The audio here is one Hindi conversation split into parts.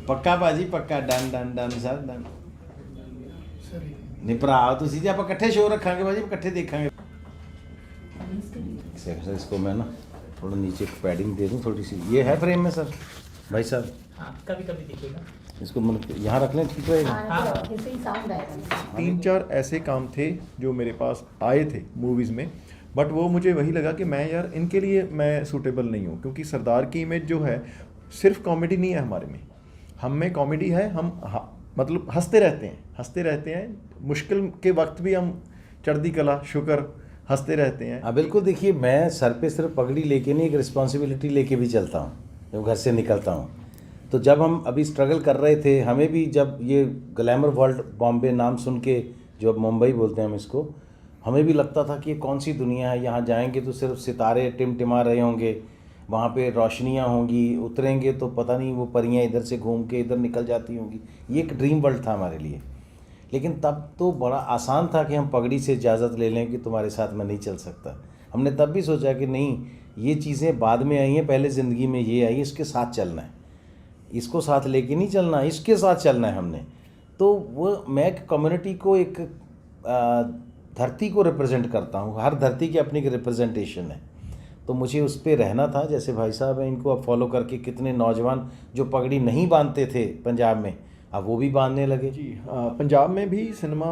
ਪੱਕਾ ਭਾਜੀ ਪੱਕਾ done done done sir done ਨਹੀਂ ਭਰਾ ਤੁਸੀਂ ਜੀ ਆਪਾਂ ਇਕੱਠੇ ਸ਼ੋਅ ਰੱਖਾਂਗੇ ਭਾਜੀ ਇਕੱਠੇ ਦੇਖਾਂਗੇ सर इसको मैं ना थोड़ा नीचे पैडिंग दे दूँ थोड़ी सी ये है फ्रेम में सर भाई साहब हाँ कभी कभी दिखेगा इसको मतलब यहाँ रख लें ठीक रहेगा तीन चार ऐसे काम थे जो मेरे पास आए थे मूवीज़ में बट वो मुझे वही लगा कि मैं यार इनके लिए मैं सूटेबल नहीं हूँ क्योंकि सरदार की इमेज जो है सिर्फ कॉमेडी नहीं है हमारे में हम में कॉमेडी है हम मतलब हंसते रहते हैं मुश्किल के वक्त भी हम चढ़ती कला शुक्र हंसते रहते हैं। हाँ बिल्कुल देखिए मैं सर पे सिर्फ पगड़ी लेके नहीं एक रिस्पॉन्सिबिलिटी लेके भी चलता हूँ जब घर से निकलता हूँ तो जब हम अभी स्ट्रगल कर रहे थे हमें भी जब ये ग्लैमर वर्ल्ड बॉम्बे नाम सुन के जो अब मुंबई बोलते हैं हम इसको हमें भी लगता था कि ये कौन सी दुनिया है यहाँ जाएंगे तो सिर्फ सितारे टिमटिमा रहे होंगे वहाँ पे रोशनियाँ होंगी उतरेंगे तो पता नहीं वो परियाँ इधर से घूम के इधर निकल जाती होंगी ये एक ड्रीम वर्ल्ड था हमारे लिए लेकिन तब तो बड़ा आसान था कि हम पगड़ी से इजाज़त ले लें कि तुम्हारे साथ मैं नहीं चल सकता हमने तब भी सोचा कि नहीं ये चीज़ें बाद में आई हैं पहले ज़िंदगी में ये आई इसके साथ चलना है इसको साथ लेके नहीं चलना इसके साथ चलना है हमने तो वो मैं एक कम्युनिटी को एक धरती को रिप्रेजेंट करता हूँ हर धरती की अपनी एक रिप्रेजेंटेशन है तो मुझे उस पर रहना था जैसे भाई साहब हैं इनको अब फॉलो करके कितने नौजवान जो पगड़ी नहीं बांधते थे पंजाब में अब वो भी बांधने लगे जी पंजाब में भी सिनेमा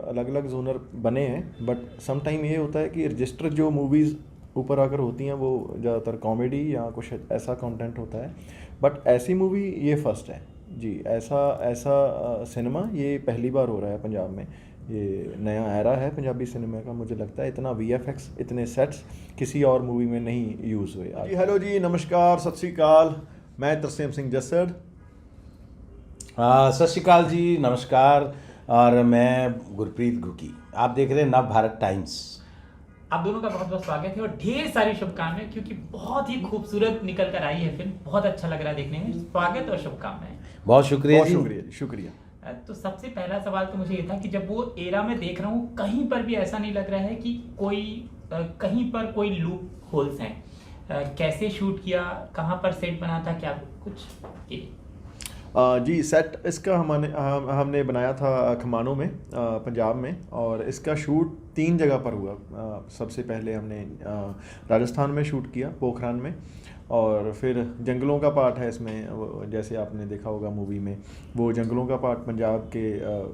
अलग अलग जोनर बने हैं बट सम टाइम ये होता है कि रजिस्टर जो मूवीज़ ऊपर आकर होती हैं वो ज़्यादातर कॉमेडी या कुछ ऐसा कंटेंट होता है बट ऐसी मूवी ये फर्स्ट है जी ऐसा सिनेमा ये पहली बार हो रहा है पंजाब में ये नया एरा है पंजाबी सिनेमा का मुझे लगता है इतना VFX इतने सेट्स किसी और मूवी में नहीं यूज़ हुए जी हेलो जी नमस्कार सत श्री अकाल मैं तरसेम सिंह जस्सड़ सत श्रीकाल जी नमस्कार और मैं गुरप्रीत घुकी आप देख रहे हैं नव भारत टाइम्स आप दोनों का बहुत बहुत स्वागत है और ढेर सारी शुभकामनाएं क्योंकि बहुत ही खूबसूरत निकल कर आई है फिल्म बहुत अच्छा लग रहा है देखने में स्वागत और शुभकामनाएं बहुत शुक्रिया शुक्रिया तो सबसे पहला सवाल तो मुझे ये था कि जब वो एरा में देख रहा हूँ कहीं पर भी ऐसा नहीं लग रहा है कि कहीं पर कोई लूप होल्स हैं कैसे शूट किया कहाँ पर सेट बना था क्या कुछ जी सेट इसका हमने बनाया था खमानों में पंजाब में और इसका शूट 3 जगह पर हुआ सबसे पहले हमने राजस्थान में शूट किया पोखरान में और फिर जंगलों का पार्ट है इसमें जैसे आपने देखा होगा मूवी में वो जंगलों का पार्ट पंजाब के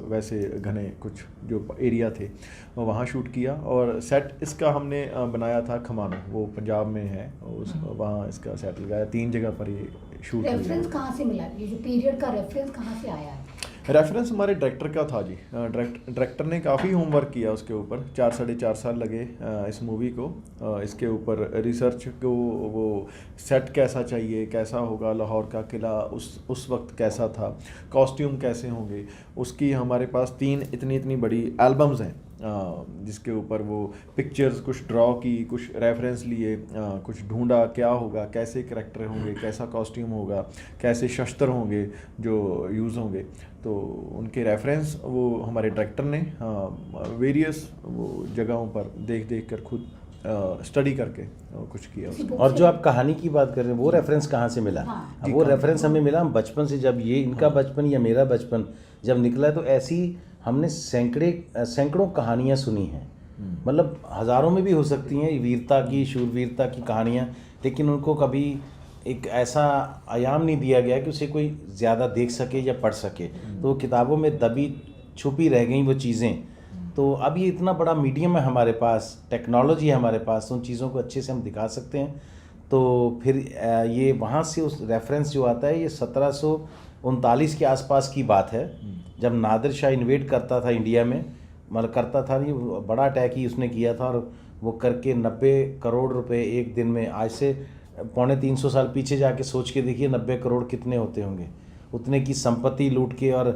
वैसे घने कुछ जो एरिया थे वहाँ शूट किया और सेट इसका हमने बनाया था खमानों वो पंजाब में है वहाँ इसका सेट लगाया 3 जगह पर ये शूट रेफरेंस कहाँ से मिला ये जो पीरियड का रेफरेंस कहाँ से आया है रेफरेंस हमारे डायरेक्टर का था जी डायरेक्टर ने काफ़ी होमवर्क किया उसके ऊपर 4-4.5 साल लगे इस मूवी को इसके ऊपर रिसर्च को वो सेट कैसा चाहिए कैसा होगा लाहौर का किला उस वक्त कैसा था कॉस्ट्यूम कैसे होंगे उसकी हमारे पास 3 इतनी बड़ी एल्बम्स हैं जिसके ऊपर वो पिक्चर्स कुछ ड्रॉ की कुछ रेफरेंस लिए कुछ ढूंढा क्या होगा कैसे करैक्टर होंगे कैसा कॉस्ट्यूम होगा कैसे शस्त्र होंगे जो यूज़ होंगे तो उनके रेफरेंस वो हमारे डायरेक्टर ने वेरियस वो जगहों पर देख कर खुद स्टडी करके कुछ किया और जो आप कहानी की बात कर रहे हैं वो रेफरेंस कहाँ से मिला वो रेफरेंस हमें मिला बचपन से जब ये इनका बचपन या मेरा बचपन जब निकला तो ऐसी हमने सैकड़ों कहानियाँ सुनी हैं मतलब हज़ारों में भी हो सकती हैं वीरता की शूरवीरता की कहानियाँ लेकिन उनको कभी एक ऐसा आयाम नहीं दिया गया कि उसे कोई ज़्यादा देख सके या पढ़ सके तो किताबों में दबी छुपी रह गई वो चीज़ें तो अब ये इतना बड़ा मीडियम है हमारे पास टेक्नोलॉजी है हमारे पास उन चीज़ों को अच्छे से हम दिखा सकते हैं तो फिर ये वहाँ से उस रेफरेंस जो आता है ये 1739 के आसपास की बात है जब नादिर शाह इन्वेड करता था इंडिया में मतलब करता था नहीं बड़ा अटैक ही उसने किया था और वो करके 90 करोड़ रुपए एक दिन में आज से 250-300 साल पीछे जाके सोच के देखिए 90 करोड़ कितने होते होंगे उतने की संपत्ति लूट के और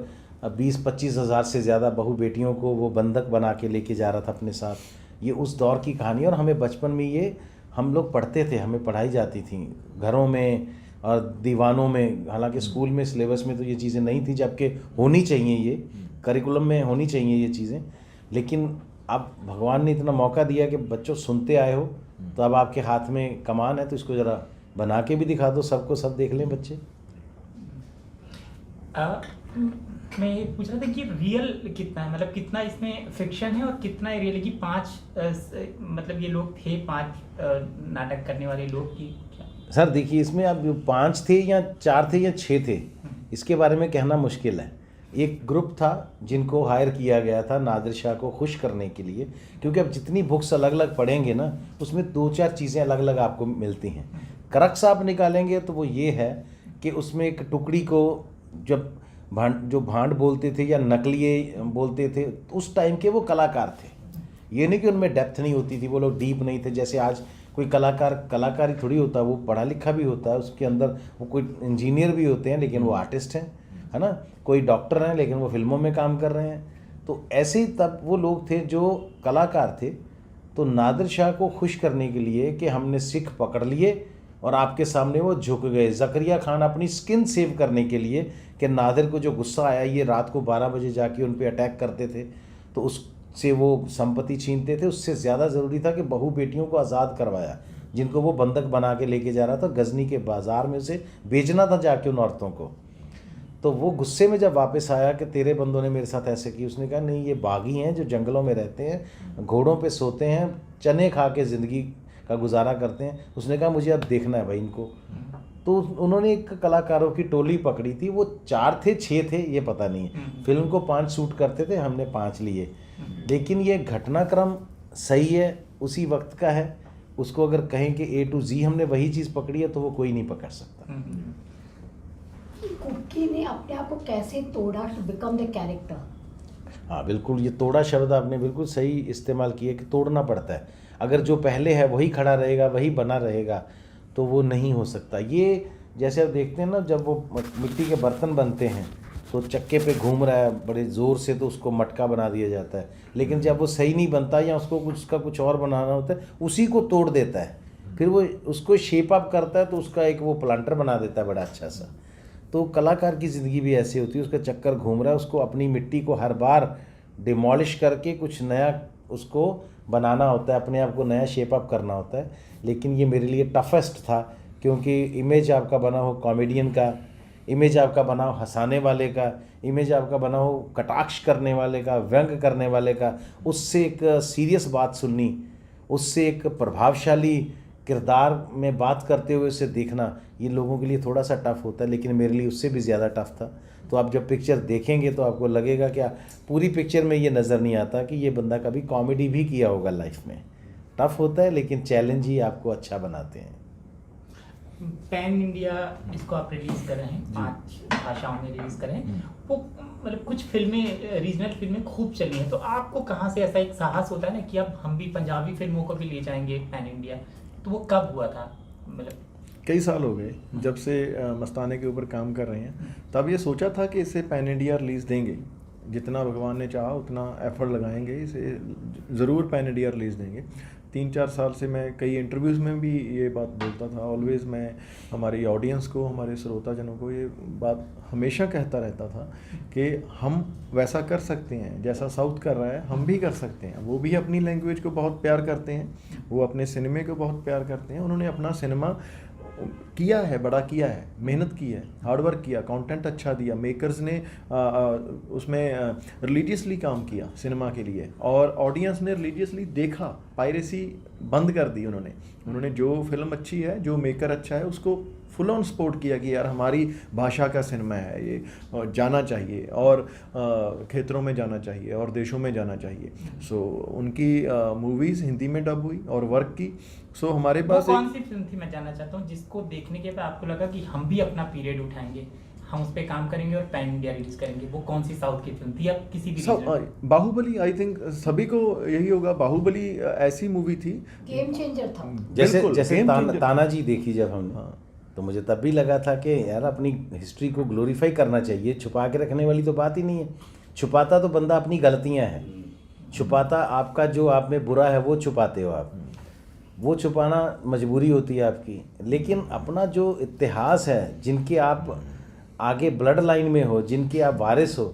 20-25 हज़ार से ज़्यादा बहू बेटियों को वो बंधक बना के लेके जा रहा था अपने साथ ये उस दौर की कहानी और हमें बचपन में ये हम लोग पढ़ते थे हमें पढ़ाई जाती थी घरों में और दीवानों में हालांकि स्कूल में सिलेबस में तो ये चीज़ें नहीं थी जबकि होनी चाहिए ये करिकुलम में होनी चाहिए ये चीज़ें लेकिन अब भगवान ने इतना मौका दिया कि बच्चों सुनते आए हो तो अब आपके हाथ में कमान है तो इसको ज़रा बना के भी दिखा दो सबको सब देख लें बच्चे मैं ये पूछ रहा था कि रियल कितना है, मतलब कितना इसमें फिक्शन है और कितना रियल है कि मतलब ये लोग थे 5 नाटक करने वाले लोग की क्या? सर देखिए, इसमें अब 5 थे या 4 थे या 6 थे, इसके बारे में कहना मुश्किल है। एक ग्रुप था जिनको हायर किया गया था नादिर शाह को खुश करने के लिए, क्योंकि अब जितनी बुक्स अलग अलग पढ़ेंगे ना, उसमें 2-4 चीज़ें अलग अलग आपको मिलती हैं। करक्स आप निकालेंगे तो वो ये है कि उसमें एक टुकड़ी को जब भांड बोलते थे या नकलिए बोलते थे, तो उस टाइम के वो कलाकार थे। ये नहीं कि उनमें डेप्थ नहीं होती थी, वो लोग डीप नहीं थे। जैसे आज कोई कलाकार ही थोड़ी होता, वो पढ़ा लिखा भी होता है, उसके अंदर वो कोई इंजीनियर भी होते हैं लेकिन वो आर्टिस्ट हैं, है ना, कोई डॉक्टर हैं लेकिन वो फिल्मों में काम कर रहे हैं। तो ऐसे ही तब वो लोग थे जो कलाकार थे। तो नादिर शाह को खुश करने के लिए कि हमने सिख पकड़ लिए और आपके सामने वो झुक गए। ज़करिया खान अपनी स्किन सेव करने के लिए कि नादिर को जो गुस्सा आया, ये रात को 12 बजे जाके उन पे अटैक करते थे तो उससे वो संपत्ति छीनते थे। उससे ज़्यादा ज़रूरी था कि बहू बेटियों को आज़ाद करवाया, जिनको वो बंधक बना के लेके जा रहा था, गजनी के बाज़ार में उसे बेचना था जाके उन औरतों को। तो वो गुस्से में जब वापस आया कि तेरे बंदों ने मेरे साथ ऐसे की, उसने कहा नहीं, ये बागी हैं जो जंगलों में रहते हैं, घोड़ों पे सोते हैं, चने खा के ज़िंदगी का गुजारा करते हैं। उसने कहा मुझे अब देखना है भाई इनको। तो उन्होंने एक कलाकारों की टोली पकड़ी थी, वो 4 थे 6 थे ये पता नहीं है, फिल्म को 5 शूट करते थे, हमने 5 लिए। लेकिन ये घटनाक्रम सही है, उसी वक्त का है। उसको अगर कहें कि A to Z हमने वही चीज़ पकड़ी है तो वो कोई नहीं पकड़ सकता। कुकी ने अपने आप को कैसे तोड़ा टू बिकम द कैरेक्टर? हाँ बिल्कुल, ये तोड़ा शब्द आपने बिल्कुल सही इस्तेमाल किया कि तोड़ना पड़ता है। अगर जो पहले है वही खड़ा रहेगा, वही बना रहेगा, तो वो नहीं हो सकता। ये जैसे आप देखते हैं ना, जब वो मिट्टी के बर्तन बनते हैं तो चक्के पे घूम रहा है बड़े ज़ोर से तो उसको मटका बना दिया जाता है। लेकिन जब वो सही नहीं बनता या उसको कुछ और बनाना होता है, उसी को तोड़ देता है, फिर वो उसको शेप अप करता है तो उसका एक वो प्लांटर बना देता है बड़ा अच्छा सा। तो कलाकार की ज़िंदगी भी ऐसी होती है, उसका चक्कर घूम रहा है, उसको अपनी मिट्टी को हर बार डिमॉलिश करके कुछ नया उसको बनाना होता है, अपने आप को नया शेप अप करना होता है। लेकिन ये मेरे लिए टफेस्ट था, क्योंकि इमेज आपका बना हो कॉमेडियन का, इमेज आपका बना हो हंसाने वाले का, इमेज आपका बना हो कटाक्ष करने वाले का, व्यंग करने वाले का, उससे एक सीरियस बात सुननी, उससे एक प्रभावशाली किरदार में बात करते हुए उसे देखना, ये लोगों के लिए थोड़ा सा टफ होता है, लेकिन मेरे लिए उससे भी ज़्यादा टफ था। तो आप जब पिक्चर देखेंगे तो आपको लगेगा कि पूरी पिक्चर में ये नज़र नहीं आता कि ये बंदा कभी कॉमेडी भी किया होगा लाइफ में। टफ होता है लेकिन चैलेंज ही आपको अच्छा बनाते हैं। पैन इंडिया इसको आप रिलीज़ कर रहे हैं, 5 भाषाओं में रिलीज़ कर रहे हैं। वो मतलब कुछ फिल्में, रीजनल फिल्में खूब चली हैं, तो आपको कहाँ से ऐसा एक साहस होता है ना कि अब हम भी पंजाबी फिल्मों को भी ले जाएंगे पैन इंडिया? तो वो कब हुआ था? मतलब कई साल हो गए जब से मस्ताने के ऊपर काम कर रहे हैं, तब ये सोचा था कि इसे पैन इंडिया रिलीज़ देंगे, जितना भगवान ने चाहा उतना एफर्ट लगाएंगे, इसे ज़रूर पैन इंडिया रिलीज़ देंगे। 3-4 साल से मैं कई इंटरव्यूज़ में भी ये बात बोलता था। ऑलवेज़ मैं हमारी ऑडियंस को, हमारे श्रोताजनों को ये बात हमेशा कहता रहता था कि हम वैसा कर सकते हैं जैसा साउथ कर रहा है, हम भी कर सकते हैं। वो भी अपनी लैंग्वेज को बहुत प्यार करते हैं, वो अपने सिनेमे को बहुत प्यार करते हैं। उन्होंने अपना सिनेमा किया है, बड़ा किया है, मेहनत की है, हार्डवर्क किया, कंटेंट अच्छा दिया, मेकर्स ने उसमें रिलीजियसली काम किया सिनेमा के लिए, और ऑडियंस ने रिलीजियसली देखा, पायरेसी बंद कर दी उन्होंने जो फिल्म अच्छी है, जो मेकर अच्छा है, उसको फुल ऑन सपोर्ट किया कि यार हमारी भाषा का सिनेमा है ये, जाना चाहिए और क्षेत्रों में जाना चाहिए और देशों में जाना चाहिए। सो उनकी मूवीज़ हिंदी में डब हुई और वर्क की। सो हमारे पास कौन सी फिल्म थी, मैं जानना चाहता हूँ, जिसको देखने के बाद आपको लगा कि हम भी अपना पीरियड उठाएंगे, हम उस पर काम करेंगे और पैन इंडिया रिलीज करेंगे? वो कौन सी साउथ की फिल्म थी या किसी भी? बाहुबली, आई थिंक सभी को यही होगा, बाहुबली ऐसी मूवी थी, गेम चेंजर था। जैसे तानाजी देखी जब हमने, तो मुझे तब भी लगा था कि यार अपनी हिस्ट्री को ग्लोरीफाई करना चाहिए, छुपा के रखने वाली तो बात ही नहीं है। छुपाता तो बंदा अपनी गलतियां हैं, छुपाता आपका जो आप में बुरा है वो छुपाते हो आप, वो छुपाना मजबूरी होती है आपकी। लेकिन अपना जो इतिहास है, जिनके आप आगे ब्लड लाइन में हो, जिनके आप वारिस हो,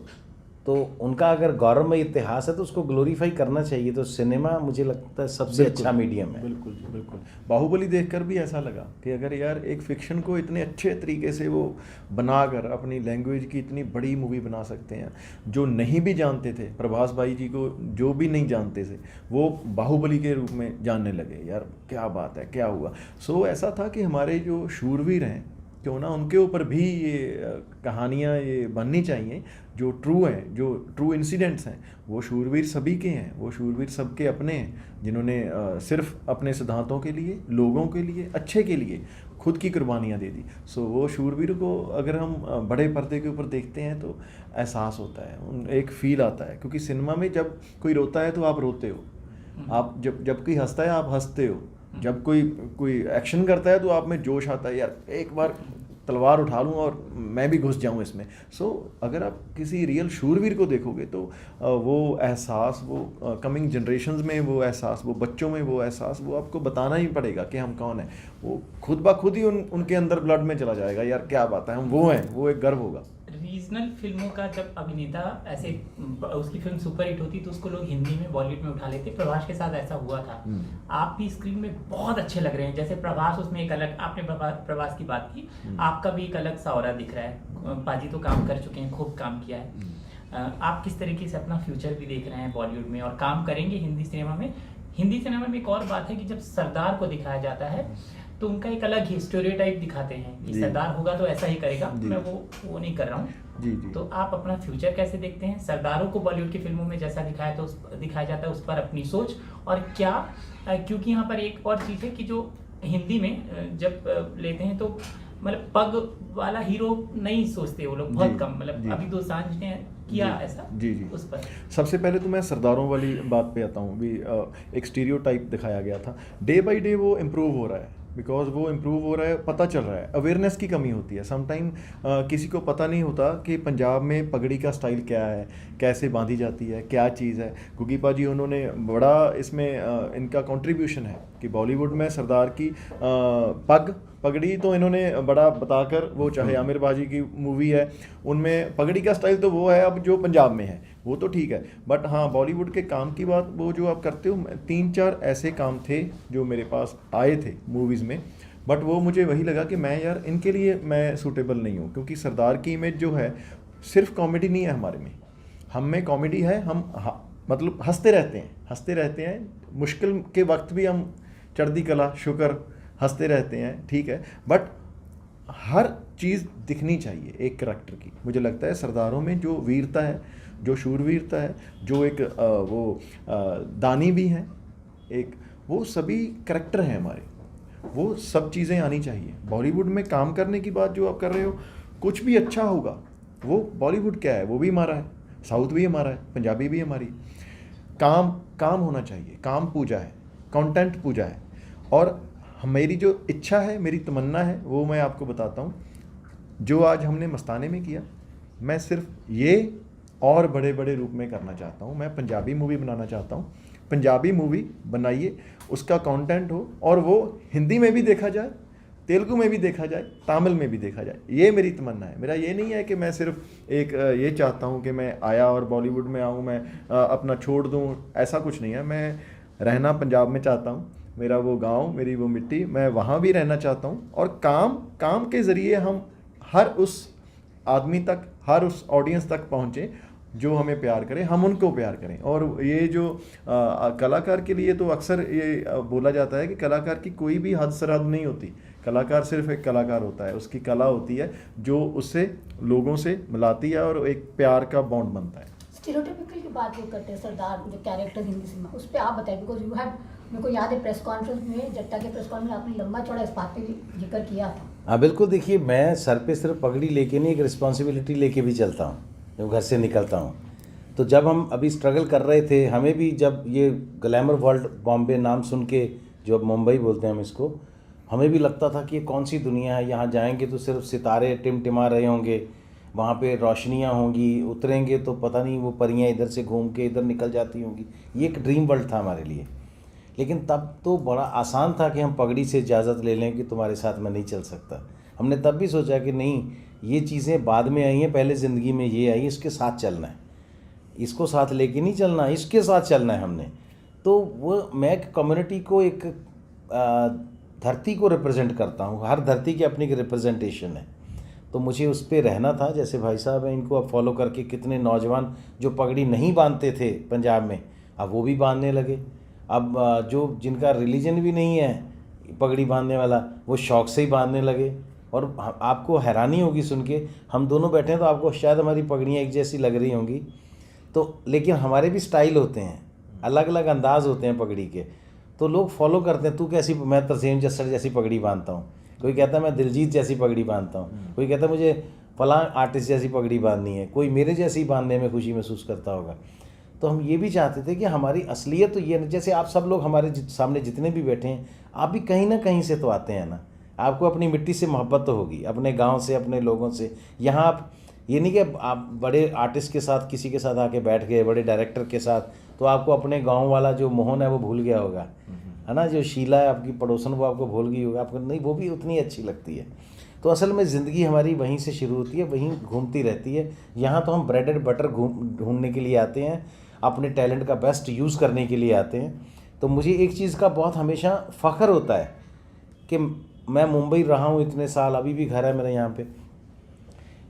तो उनका अगर गौरवमय इतिहास है तो उसको ग्लोरीफाई करना चाहिए। तो सिनेमा मुझे लगता है सबसे अच्छा मीडियम है। बिल्कुल जी, बिल्कुल। बाहुबली देखकर भी ऐसा लगा कि अगर यार एक फिक्शन को इतने अच्छे तरीके से वो बनाकर अपनी लैंग्वेज की इतनी बड़ी मूवी बना सकते हैं। जो नहीं भी जानते थे प्रभास भाई जी को, जो भी नहीं जानते थे वो बाहुबली के रूप में जानने लगे। यार क्या बात है, क्या हुआ। सो ऐसा था कि हमारे जो शूरवीर हैं क्यों ना उनके ऊपर भी ये कहानियाँ ये बननी चाहिए जो ट्रू हैं, जो ट्रू इंसिडेंट्स हैं। वो शूरवीर सभी के हैं, वो शूरवीर सबके अपने हैं जिन्होंने सिर्फ अपने सिद्धांतों के लिए, लोगों के लिए, अच्छे के लिए खुद की कुर्बानियाँ दे दी। सो वो शूरवीर को अगर हम बड़े पर्दे के ऊपर देखते हैं तो एहसास होता है, एक फील आता है। क्योंकि सिनेमा में जब कोई रोता है तो आप रोते हो, आप जब कोई हंसता है आप हंसते हो, जब कोई एक्शन करता है तो आप में जोश आता है, यार एक बार तलवार उठा लूँ और मैं भी घुस जाऊँ इसमें। सो अगर आप किसी रियल शूरवीर को देखोगे तो वो एहसास, वो कमिंग जनरेशन्स में वो एहसास, वो बच्चों में वो एहसास, वो आपको बताना ही पड़ेगा कि हम कौन हैं। वो खुद ब खुद ही उनके अंदर ब्लड में चला जाएगा, यार क्या बात है, हम वो हैं, वो एक गर्व होगा। रीजनल फिल्मों का जब अभिनेता ऐसे उसकी फिल्म सुपर हिट होती तो उसको लोग हिंदी में बॉलीवुड में उठा लेते। प्रभास के साथ ऐसा हुआ था। आप भी स्क्रीन में बहुत अच्छे लग रहे हैं, जैसे प्रभास उसमें एक अलग, आपने प्रभास की बात की, आपका भी एक अलग सा ऑरा दिख रहा है। पाजी तो काम कर चुके हैं, खूब काम किया है। आप किस तरीके से अपना फ्यूचर भी देख रहे हैं बॉलीवुड में और काम करेंगे हिंदी सिनेमा में? हिंदी सिनेमा में एक और बात है कि जब सरदार को दिखाया जाता है तो उनका एक अलग ही स्टेरियोटाइप दिखाते हैं कि सरदार होगा तो ऐसा ही करेगा। मैं वो नहीं कर रहा हूँ। तो आप अपना फ्यूचर कैसे देखते हैं? सरदारों को बॉलीवुड की फिल्मों में जैसा दिखाया जाता है उस पर अपनी सोच और क्या, क्योंकि यहाँ पर एक और चीज़ है कि जो हिंदी में जब लेते हैं तो मतलब पग वाला हीरो नहीं सोचते वो लोग, बहुत कम। मतलब अभी दोसांझ ने किया ऐसा जी। उस पर सबसे पहले तो मैं सरदारों वाली बात पे आता हूँ। भी एक स्टीरियोटाइप दिखाया गया था, डे बाय डे वो इम्प्रूव हो रहा है। बिकॉज वो इम्प्रूव हो रहा है, पता चल रहा है, अवेयरनेस की कमी होती है समटाइम। किसी को पता नहीं होता कि पंजाब में पगड़ी का स्टाइल क्या है, कैसे बांधी जाती है, क्या चीज़ है। गुगी पाजी उन्होंने बड़ा इसमें इनका कंट्रीब्यूशन है कि बॉलीवुड में सरदार की पगड़ी तो इन्होंने बड़ा बताकर, वो चाहे आमिर बाजी की मूवी है उनमें पगड़ी का स्टाइल तो वो है अब जो पंजाब में है, वो तो ठीक है। बट हाँ, बॉलीवुड के काम की बात, वो जो आप करते हो, 3-4 ऐसे काम थे जो मेरे पास आए थे मूवीज़ में, बट वो मुझे वही लगा कि मैं यार इनके लिए मैं सूटेबल नहीं हूँ। क्योंकि सरदार की इमेज जो है सिर्फ कॉमेडी नहीं है हमारे में, हम में कॉमेडी है, हम मतलब हंसते रहते हैं, मुश्किल के वक्त भी हम चढ़ती कला शुक्र हंसते रहते हैं, ठीक है। बट हर चीज़ दिखनी चाहिए एक करैक्टर की। मुझे लगता है सरदारों में जो वीरता है, जो शूरवीरता है, जो एक दानी भी हैं, एक वो सभी करैक्टर हैं हमारे, वो सब चीज़ें आनी चाहिए। बॉलीवुड में काम करने की बात जो आप कर रहे हो, कुछ भी अच्छा होगा वो बॉलीवुड क्या है, वो भी हमारा है, साउथ भी हमारा है, पंजाबी भी हमारी। काम होना चाहिए, काम पूजा है, कंटेंट पूजा है। और मेरी जो इच्छा है, मेरी तमन्ना है, वो मैं आपको बताता हूँ। जो आज हमने मस्ताने में किया, मैं सिर्फ ये और बड़े बड़े रूप में करना चाहता हूँ। मैं पंजाबी मूवी बनाना चाहता हूँ। पंजाबी मूवी बनाइए, उसका कंटेंट हो और वो हिंदी में भी देखा जाए, तेलुगु में भी देखा जाए, तमिल में भी देखा जाए। ये मेरी तमन्ना है। मेरा ये नहीं है कि मैं सिर्फ एक ये चाहता हूँ कि मैं आया और बॉलीवुड में आऊँ, मैं अपना छोड़ दूँ, ऐसा कुछ नहीं है। मैं रहना पंजाब में चाहता हूँ, मेरा वो गांव, मेरी वो मिट्टी, मैं वहाँ भी रहना चाहता हूँ। और काम के ज़रिए हम हर उस आदमी तक, हर उस ऑडियंस तक पहुँचें जो हमें प्यार करे, हम उनको प्यार करें। और ये जो कलाकार के लिए तो अक्सर ये बोला जाता है कि कलाकार की कोई भी हद सरहद नहीं होती। कलाकार सिर्फ एक कलाकार होता है, उसकी कला होती है जो उससे लोगों से मिलाती है और एक प्यार का बॉन्ड बनता है। स्टीरियोटाइपिकल की बात जो करते हैं सरदार जो कैरेक्टर हिंदी सिनेमा, उस पर आप बताएं। बिकॉज यू हैव, मेरे को याद है प्रेस कॉन्फ्रेंस में, जट्टा के प्रेस कॉन्फ्रेंस में आपने लंबा चौड़ा इस बात पे जिक्र किया था। हाँ बिल्कुल। देखिए, मैं सर पे सिर्फ पगड़ी लेके नहीं, एक रिस्पॉन्सिबिलिटी लेके भी चलता हूँ जब घर से निकलता हूँ। तो जब हम अभी स्ट्रगल कर रहे थे, हमें भी जब ये ग्लैमर वर्ल्ड बॉम्बे नाम सुन के, जो अब मुंबई बोलते हैं हम इसको, हमें भी लगता था कि ये कौन सी दुनिया है, यहाँ जाएंगे तो सिर्फ सितारे टिमटिमा रहे होंगे, वहाँ पे रोशनियाँ होंगी, उतरेंगे तो पता नहीं वो परियाँ इधर से घूम के इधर निकल जाती होंगी। ये एक ड्रीम वर्ल्ड था हमारे लिए। लेकिन तब तो बड़ा आसान था कि हम पगड़ी से इजाज़त ले लें कि तुम्हारे साथ मैं नहीं चल सकता। हमने तब भी सोचा कि नहीं, ये चीज़ें बाद में आई हैं, पहले ज़िंदगी में ये आई, इसके साथ चलना है। इसको साथ लेके नहीं चलना, इसके साथ चलना है हमने। तो वो मैं कम्युनिटी को एक धरती को रिप्रेजेंट करता हूँ, हर धरती की अपनी एक रिप्रेजेंटेशन है, तो मुझे उस पर रहना था। जैसे भाई साहब हैं, इनको अब फॉलो करके कितने नौजवान जो पगड़ी नहीं बांधते थे पंजाब में, अब वो भी बांधने लगे। अब जो जिनका रिलीजन भी नहीं है पगड़ी बांधने वाला, वो शौक से ही बांधने लगे। और आपको हैरानी होगी सुन के, हम दोनों बैठे हैं तो आपको शायद हमारी पगड़ियाँ एक जैसी लग रही होंगी, तो लेकिन हमारे भी स्टाइल होते हैं, अलग अलग अंदाज होते हैं पगड़ी के, तो लोग फॉलो करते हैं। तू कैसी, मैं तरसेम जस्सर जैसी पगड़ी बांधता हूँ, कोई कहता है मैं दिलजीत जैसी पगड़ी बांधता हूँ, कोई कहता है मुझे फलां आर्टिस्ट जैसी पगड़ी बांधनी है, कोई मेरे जैसी बांधने में खुशी महसूस करता होगा। तो हम ये भी चाहते थे कि हमारी असलियत तो ये, जैसे आप सब लोग हमारे सामने जितने भी बैठे हैं, आप भी कहीं ना कहीं से तो आते हैं ना, आपको अपनी मिट्टी से मोहब्बत तो होगी, अपने गांव से, अपने लोगों से। यहाँ आप ये नहीं कि आप बड़े आर्टिस्ट के साथ किसी के साथ आके बैठ गए, बड़े डायरेक्टर के साथ, तो आपको अपने गांव वाला जो मोहन है वो भूल गया होगा, है ना, जो शीला है आपकी पड़ोसन वो आपको भूल गई होगा, आपको नहीं, वो भी उतनी अच्छी लगती है। तो असल में ज़िंदगी हमारी वहीं से शुरू होती है, वहीं घूमती रहती है। यहाँ तो हम ब्रेड एंड बटर ढूंढने के लिए आते हैं, अपने टैलेंट का बेस्ट यूज़ करने के लिए आते हैं। तो मुझे एक चीज़ का बहुत हमेशा फ़ख्र होता है कि मैं मुंबई रहा हूँ इतने साल, अभी भी घर है मेरा यहाँ पे,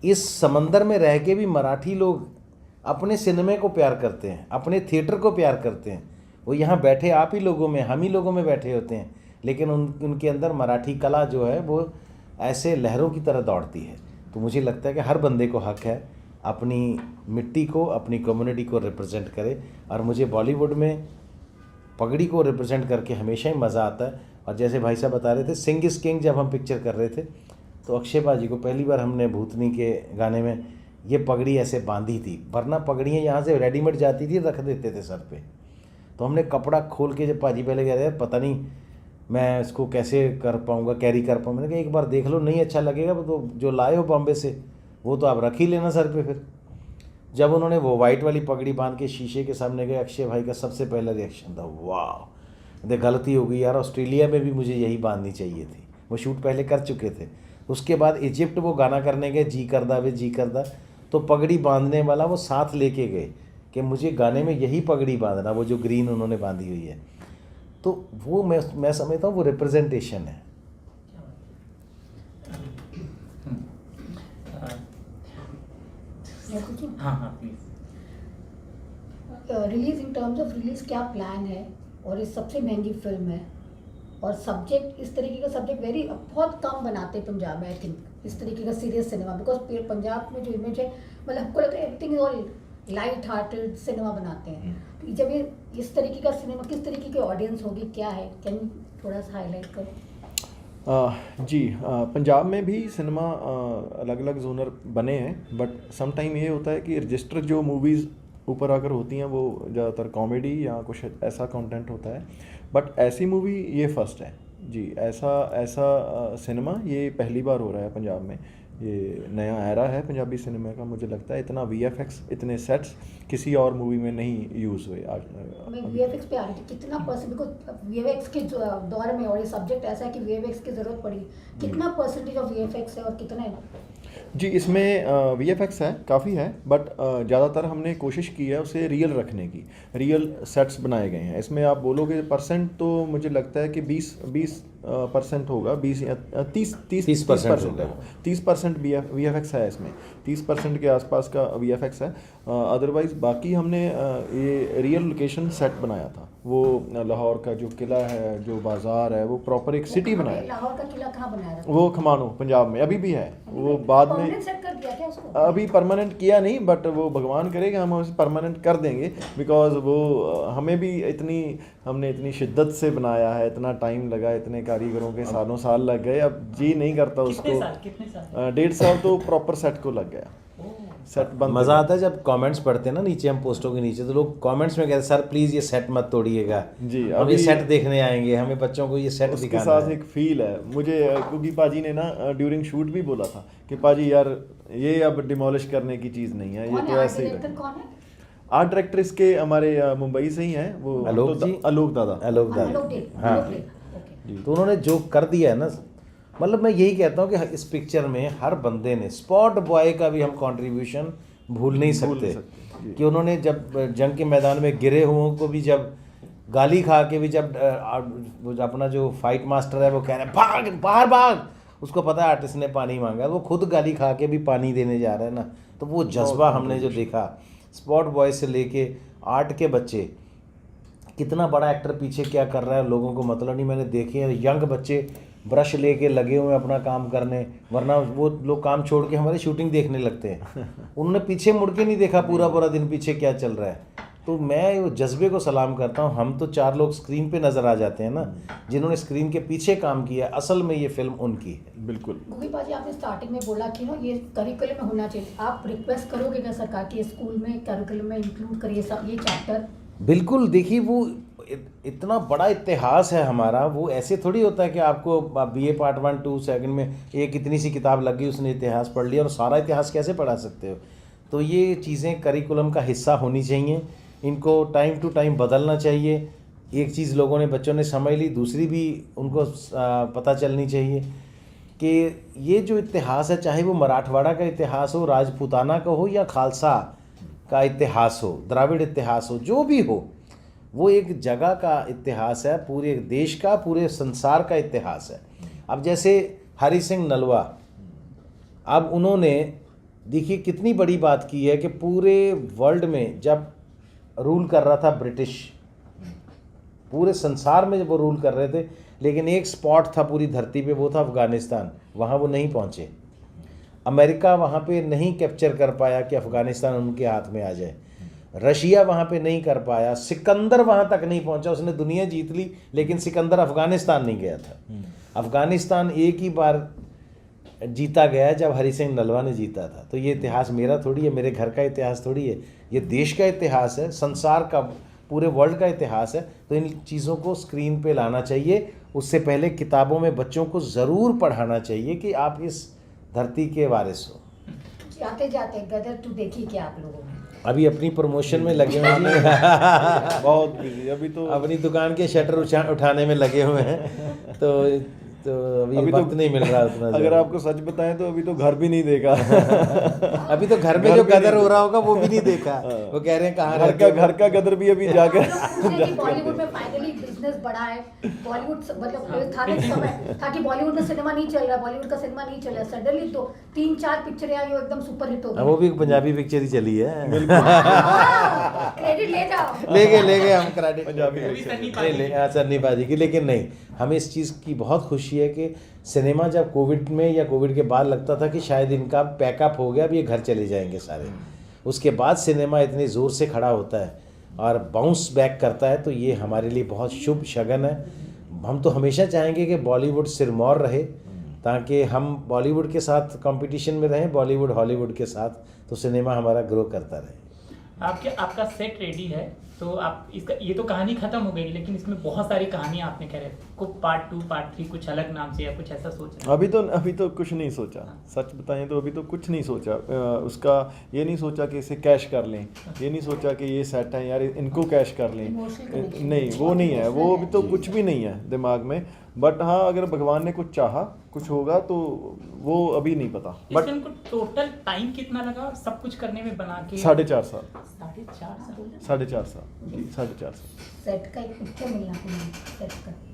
इस समंदर में रह के भी मराठी लोग अपने सिनेमा को प्यार करते हैं, अपने थिएटर को प्यार करते हैं। वो यहाँ बैठे आप ही लोगों में, हम ही लोगों में बैठे होते हैं, लेकिन उनके अंदर मराठी कला जो है वो ऐसे लहरों की तरह दौड़ती है। तो मुझे लगता है कि हर बंदे को हक है अपनी मिट्टी को, अपनी कम्युनिटी को रिप्रेजेंट करे। और मुझे बॉलीवुड में पगड़ी को रिप्रेजेंट करके हमेशा ही मज़ा आता है। और जैसे भाई साहब बता रहे थे, सिंग इज किंग जब हम पिक्चर कर रहे थे, तो अक्षय बाजी को पहली बार हमने भूतनी के गाने में ये पगड़ी ऐसे बांधी थी, वरना पगड़ियाँ यहाँ से रेडीमेड जाती थी, रख देते थे सर पे। तो हमने कपड़ा खोल के, जब पाजी पहले कह रहे हैं पता नहीं मैं इसको कैसे कर पाऊँगा, कैरी कर पाऊँगा, मैंने कहा एक बार देख लो, नहीं अच्छा लगेगा तो जो लाए हो बॉम्बे से वो तो आप रख ही लेना सर पे। फिर जब उन्होंने वो वाइट वाली पगड़ी बांध के शीशे के सामने गए, अक्षय भाई का सबसे पहला रिएक्शन था वाह, देख गलती हो गई यार, ऑस्ट्रेलिया में भी मुझे यही बांधनी चाहिए थी। वो शूट पहले कर चुके थे। उसके बाद इजिप्ट वो गाना करने गए, जी करदा वे जी करदा, तो पगड़ी बांधने वाला वो साथ लेके गए कि मुझे गाने में यही पगड़ी बांधना, वो जो ग्रीन उन्होंने बांधी हुई है। तो वो मैं समझता हूँ वो रिप्रेजेंटेशन है। हाँ हाँ please. Release in terms of release क्या प्लान है? और ये सबसे महंगी फिल्म है, और सब्जेक्ट इस तरीके का सब्जेक्ट बहुत कम बनाते हैं पंजाब में, आई थिंक, इस तरीके का सीरियस सिनेमा। बिकॉज पंजाब में जो इमेज है, मतलब हमको लगता है everything is all light hearted cinema बनाते हैं। तो जब ये इस तरीके का सिनेमा, किस तरीके की ऑडियंस होगी, क्या है, कैन थोड़ा सा हाईलाइट करो? जी, पंजाब में भी सिनेमा अलग अलग जोनर बने हैं, बट सम टाइम ये होता है कि रजिस्टर जो मूवीज़ ऊपर आकर होती हैं वो ज़्यादातर कॉमेडी या कुछ ऐसा कंटेंट होता है। बट ऐसी मूवी ये फर्स्ट है जी, ऐसा सिनेमा ये पहली बार हो रहा है पंजाब में। ये नया एरा है पंजाबी सिनेमा का। मुझे लगता है इतना VFX, इतने सेट्स किसी और मूवी में नहीं यूज़ हुए आज। मैं VFX पे आ रही थी, कितना परसेंट, बिकॉज VFX के दौर में, और ये सब्जेक्ट ऐसा है कि VFX की ज़रूरत पड़ी, कितना परसेंटेज ऑफ VFX है और कितना है? जी, इसमें VFX है, काफ़ी है, बट ज़्यादातर हमने कोशिश की है उसे रियल रखने की। रियल सेट्स बनाए गए हैं। इसमें आप बोलोगे परसेंट तो मुझे लगता है कि 20% होगा, 20 या 30% होगा। 30% VFX है इसमें, 30% के आसपास का VFX है। अदरवाइज़ बाकी हमने ये रियल लोकेशन सेट बनाया था। वो लाहौर का जो किला है, जो बाज़ार है, वो प्रॉपर एक सिटी बनाया। लाहौर का किला कहाँ बनाया था? वो खमानो पंजाब में अभी भी है। वो बाद में सेट कर दिया क्या उसको? अभी परमानेंट किया नहीं, बट वो भगवान करेगा हम उसे परमानेंट कर देंगे। बिकॉज वो हमें भी हमने इतनी शिद्दत से बनाया है, इतना टाइम लगा, इतने कारीगरों के सालों साल लग गए। अब जी नहीं करता उसको। कितने साल? 1.5 साल तो प्रॉपर सेट को लग गया। सेट बंद। मज़ा आता है जब कमेंट्स पढ़ते हैं ना नीचे, हम पोस्टों के नीचे, तो लोग कमेंट्स में कहते हैं सर प्लीज़ ये सेट मत तोड़िएगा जी, हम ये सेट देखने आएंगे, हमें बच्चों को ये सेट उसके दिखाना साथ है। एक फील है मुझे, क्योंकि पाजी ने ना ड्यूरिंग शूट भी बोला था कि पाजी यार ये अब डिमोलिश करने की चीज़ नहीं है, ये तो ऐसे ही रखें। कौन है? आर्ट डायरेक्टर इसके हमारे मुंबई से ही हैं, वो आलोक जी? आलोक दादा। आलोक आलोक दादा, डे, हाँ। आलोक डे, ओके। तो उन्होंने जो कर दिया है ना, मतलब मैं यही कहता हूँ कि इस पिक्चर में हर बंदे ने, स्पॉट बॉय का भी हम कंट्रीब्यूशन भूल नहीं भूल सकते नहीं सकते, जी। कि उन्होंने जब जंग के मैदान में गिरे हुओं को भी जब गाली खा के भी जब वो अपना जो फाइट मास्टर है वो कह रहा है भाग बाहर भाग, उसको पता है आर्टिस्ट ने पानी मांगा, वो खुद गाली खा के भी पानी देने जा रहा है ना। तो वो जज्बा हमने जो देखा, स्पॉट बॉय से लेके आर्ट के बच्चे, कितना बड़ा एक्टर पीछे क्या कर रहा है लोगों को मतलब नहीं। मैंने देखे हैं यंग बच्चे ब्रश लेके लगे हुए हैं अपना काम करने, वरना वो लोग काम छोड़ के हमारी शूटिंग देखने लगते हैं। उन्होंने पीछे मुड़ के नहीं देखा पूरा पूरा दिन पीछे क्या चल रहा है। तो मैं वो जज्बे को सलाम करता हूँ। हम तो 4 लोग स्क्रीन पे नज़र आ जाते हैं ना, जिन्होंने स्क्रीन के पीछे काम किया, असल में ये फिल्म उनकी है। बिल्कुल। गोभी बाजी, आपने स्टार्टिंग में बोला कि ना ये करिकुलम में होना चाहिए, आप रिक्वेस्ट करोगे क्या सरकार की स्कूल में करिकुलम में इंक्लूड करिए ये चैप्टर? बिल्कुल, देखिए वो इतना बड़ा इतिहास है हमारा, वो ऐसे थोड़ी होता है कि आपको BA पार्ट 1 2 सेकंड में एक इतनी सी किताब लगी उसने इतिहास पढ़ लिया और सारा इतिहास कैसे पढ़ा सकते हो। तो ये चीज़ें करिकुलम का हिस्सा होनी चाहिए, इनको टाइम टू टाइम बदलना चाहिए। एक चीज़ लोगों ने बच्चों ने समझ ली, दूसरी भी उनको पता चलनी चाहिए कि ये जो इतिहास है, चाहे वो मराठवाड़ा का इतिहास हो, राजपूताना का हो या खालसा का इतिहास हो, द्राविड़ इतिहास हो, जो भी हो, वो एक जगह का इतिहास है, पूरे देश का, पूरे संसार का इतिहास है। अब जैसे हरि सिंह नलवा, अब उन्होंने देखिए कितनी बड़ी बात की है कि पूरे वर्ल्ड में जब रूल कर रहा था ब्रिटिश, पूरे संसार में जब वो रूल कर रहे थे, लेकिन एक स्पॉट था पूरी धरती पे, वो था अफ़गानिस्तान। वहाँ वो नहीं पहुँचे, अमेरिका वहाँ पे नहीं कैप्चर कर पाया कि अफ़गानिस्तान उनके हाथ में आ जाए, रशिया वहाँ पे नहीं कर पाया, सिकंदर वहाँ तक नहीं पहुँचा, उसने दुनिया जीत ली लेकिन सिकंदर अफ़गानिस्तान नहीं गया था। अफ़गानिस्तान एक ही बार जीता गया जब हरि सिंह नलवा ने जीता था। तो ये इतिहास मेरा थोड़ी है, मेरे घर का इतिहास थोड़ी है, ये देश का इतिहास है, संसार का, पूरे वर्ल्ड का इतिहास है। तो इन चीज़ों को स्क्रीन पे लाना चाहिए। उससे पहले किताबों में बच्चों को ज़रूर पढ़ाना चाहिए कि आप इस धरती के वारिस हो। जाते जाते गदर 2 देखी क्या आप लोगों ने? अभी अपनी प्रमोशन में लगे हुए हैं जी। बहुत बिजी अभी तो। अपनी दुकान के शटर उठाने में लगे हुए हैं, तो अभी वक्त नहीं मिल रहा उतना। अगर आपको सच बताएं तो अभी तो घर भी नहीं देखा। अभी तो घर में जो गदर हो रहा होगा वो भी नहीं देखा। वो कह रहे हैं कहाँ घर का गदर भी अभी जाकर बॉलीवुड में फाइनली बिजनेस बढ़ा है। बॉलीवुड मतलब था ना समय था कि बॉलीवुड में सिनेमा नहीं चल रहा, बॉलीवुड का सिनेमा नहीं चल रहा, सडनली तो 3-4 पिक्चरें आई एकदम सुपर हिट हो गई। वो भी पंजाबी पिक्चर ही चली है। क्रेडिट ले जाओ। ले गए हम क्रेडिट पंजाबी सन्नी बाजी की। लेकिन नहीं, हमें इस चीज़ की बहुत खुशी है कि सिनेमा जब कोविड में या कोविड के बाद लगता था कि शायद इनका पैकअप हो गया, अब ये घर चले जाएंगे सारे, उसके बाद सिनेमा इतने ज़ोर से खड़ा होता है और बाउंस बैक करता है, तो ये हमारे लिए बहुत शुभ शगन है। हम तो हमेशा चाहेंगे कि बॉलीवुड सिरमौर रहे, ताकि हम बॉलीवुड के साथ कंपटीशन में रहें, बॉलीवुड हॉलीवुड के साथ, तो सिनेमा हमारा ग्रो करता रहे। आपका सेट रेडी है, तो आप इसका, ये तो कहानी खत्म हो गई, लेकिन इसमें बहुत सारी कहानियां आपने कह रहे को पार्ट 2 पार्ट 3 कुछ अलग नाम से या कुछ ऐसा सोच रहे हैं? अभी तो कुछ नहीं सोचा, सच बताएं तो अभी तो कुछ नहीं सोचा। उसका ये नहीं सोचा कि इसे कैश कर लें, ये नहीं सोचा कि ये सेट है यार इनको कैश कर लें, नहीं वो नहीं है, वो अभी तो कुछ भी नहीं है दिमाग में। बट हाँ, अगर भगवान ने कुछ चाहा कुछ होगा तो वो अभी नहीं पता। बट इनको टोटल टाइम कितना लगा और सब कुछ करने में बना के? 4.5 साल। 4.5 साल जी, 4.5 साल। सेट का एक पिक्चर मिलना चाहिए,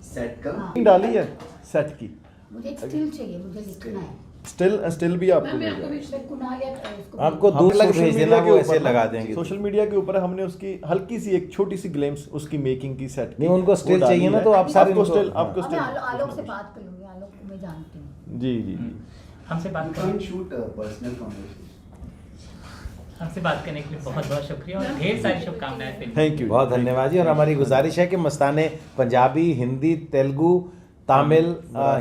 सेट का हाँ। डाली है सेट की, मुझे एक स्टिल चाहिए, मुझे लिखना है। स्टिल भी आपको मिल जाएगा। कुणाल या इसको आपको दूर लग भेज देना, वो ऐसे लगा देंगे। सोशल मीडिया के ऊपर हमने उसकी हल्की सी एक छोटी सी ग्लिम्स उसकी मेकिंग की सेट की। नहीं, उनको स्टिल चाहिए ना, तो आप सारे आपको स्टिल मैं आलोक से बात कर लूंगी, आलोक को मैं जानती हूँ। जी हमसे बात करने के लिए बहुत बहुत शुक्रिया और ढेर सारी शुभकामनाएं। थैंक यू, बहुत धन्यवाद जी। और हमारी गुजारिश है कि मस्ताने पंजाबी, हिंदी, तेलुगु, तमिल,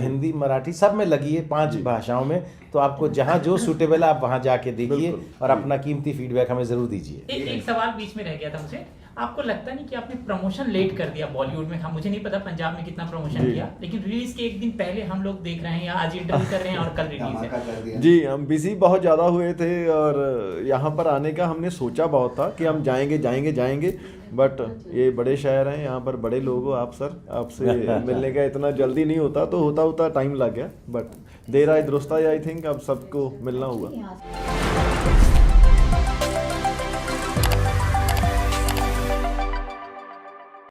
हिंदी, मराठी सब में लगी है, 5 भाषाओं में। तो आपको जहाँ जो सूटेबल है आप वहाँ जाके देखिए और अपना कीमती फीडबैक हमें ज़रूर दीजिए। एक सवाल बीच में रह गया था मुझे, आपको लगता नहीं कि आपने प्रमोशन लेट कर दिया बॉलीवुड में? मुझे नहीं पता पंजाब में कितना प्रमोशन किया, लेकिन रिलीज के एक दिन पहले हम लोग देख रहे हैं, या आज इंटरव्यू कर रहे हैं और कल रिलीज है। जी, हम बिजी बहुत ज़्यादा हुए थे और यहाँ पर आने का हमने सोचा बहुत था कि हम जाएंगे, बट ये बड़े शहर हैं, यहाँ पर बड़े लोग हो आप सर, आपसे मिलने का इतना जल्दी नहीं होता, तो होता टाइम लग गया, बट देर आए दुरुस्त आए, आई थिंक अब सबको मिलना हुआ।